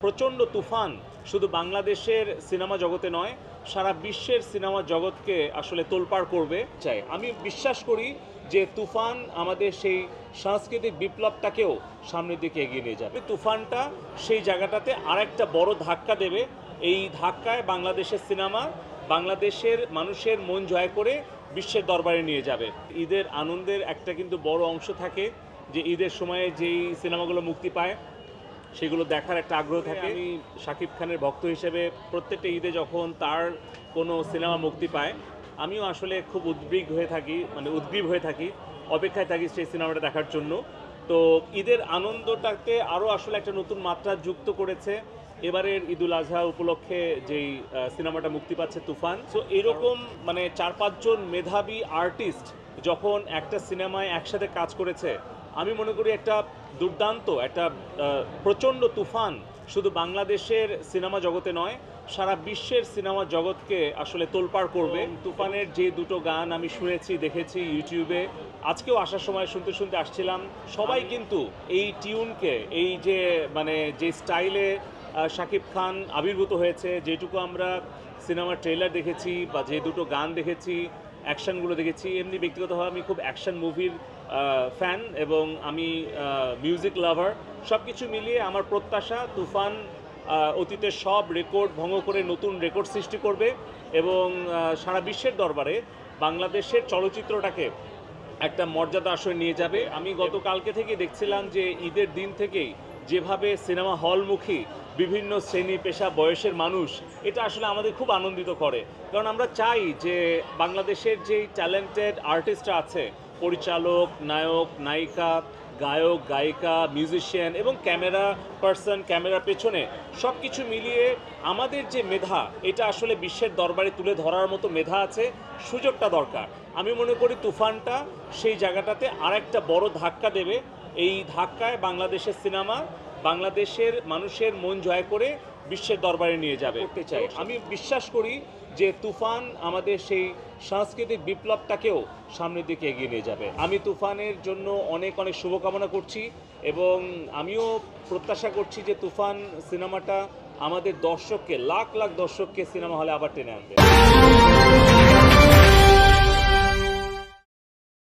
প্রচণ্ড তুফান শুধু বাংলাদেশের সিনেমা জগতে নয়, সারা বিশ্বের সিনেমা জগৎকে আসলে তোলপাড় করবে চাই। আমি বিশ্বাস করি যে তুফান আমাদের সেই সাংস্কৃতিক বিপ্লবটাকেও সামনের দিকে এগিয়ে নিয়ে যাবে। তুফানটা সেই জায়গাটাতে আরেকটা বড় ধাক্কা দেবে। এই ধাক্কায় বাংলাদেশের সিনেমা বাংলাদেশের মানুষের মন জয় করে বিশ্বের দরবারে নিয়ে যাবে। ঈদের আনন্দের একটা কিন্তু বড় অংশ থাকে যে ঈদের সময়ে যেই সিনেমাগুলো মুক্তি পায় সেগুলো দেখার একটা আগ্রহ থাকে। আমি শাকিব খানের ভক্ত হিসেবে প্রত্যেকটা ঈদে যখন তার কোনো সিনেমা মুক্তি পায় আমিও আসলে খুব উদ্গ্রীব হয়ে থাকি, অপেক্ষায় থাকি সেই সিনেমাটা দেখার জন্য। তো ঈদের আনন্দটাকে আরও আসলে একটা নতুন মাত্রা যুক্ত করেছে এবারের ঈদুল আজহা উপলক্ষে যেই সিনেমাটা মুক্তি পাচ্ছে তুফান। সো এরকম 4-5 জন মেধাবী আর্টিস্ট যখন একটা সিনেমায় একসাথে কাজ করেছে, আমি মনে করি একটা দুর্দান্ত একটা প্রচণ্ড তুফান শুধু বাংলাদেশের সিনেমা জগতে নয়, সারা বিশ্বের সিনেমা জগৎকে আসলে তোলপাড় করবে। তুফানের যে দুটো গান আমি শুনেছি, দেখেছি ইউটিউবে, আজকেও আসার সময় শুনতে শুনতে আসছিলাম, সবাই কিন্তু এই টিউনকে, এই যে যে স্টাইলে শাকিব খান আবির্ভূত হয়েছে, যেটুকু আমরা সিনেমার ট্রেলার দেখেছি বা যে দুটো গান দেখেছি, অ্যাকশানগুলো দেখেছি, এমনি ব্যক্তিগতভাবে আমি খুব অ্যাকশান মুভির ফ্যান এবং আমি মিউজিক লাভার। সব কিছু মিলিয়ে আমার প্রত্যাশা তুফান অতীতের সব রেকর্ড ভঙ্গ করে নতুন রেকর্ড সৃষ্টি করবে এবং সারা বিশ্বের দরবারে বাংলাদেশের চলচ্চিত্রটাকে একটা মর্যাদা আসরে নিয়ে যাবে। আমি গতকালকে থেকে দেখছিলাম যে ঈদের দিন থেকেই যেভাবে সিনেমা হলমুখী বিভিন্ন শ্রেণী পেশা বয়সের মানুষ, এটা আসলে আমাদের খুব আনন্দিত করে। কারণ আমরা চাই যে বাংলাদেশের যেই ট্যালেন্টেড আর্টিস্টরা আছে, পরিচালক, নায়ক, নায়িকা, গায়ক, গায়িকা, মিউজিশিয়ান এবং ক্যামেরা পার্সন, ক্যামেরার পেছনে সব কিছু মিলিয়ে আমাদের যে মেধা, এটা আসলে বিশ্বের দরবারে তুলে ধরার মতো মেধা আছে, সুযোগটা দরকার। আমি মনে করি তুফানটা সেই জায়গাটাতে আরেকটা বড় ধাক্কা দেবে। এই ধাক্কায় বাংলাদেশের সিনেমা বাংলাদেশের মানুষের মন জয় করে বিশ্বের দরবারে নিয়ে যাবে করতে চাই। আমি বিশ্বাস করি যে তুফান আমাদের সেই সাংস্কৃতিক বিপ্লবটাকেও সামনের দিকে এগিয়ে নিয়ে যাবে। আমি তুফানের জন্য অনেক অনেক শুভকামনা করছি এবং আমিও প্রত্যাশা করছি যে তুফান সিনেমাটা আমাদের দর্শককে, লাখ লাখ দর্শককে সিনেমা হলে আবার টেনে আনবে।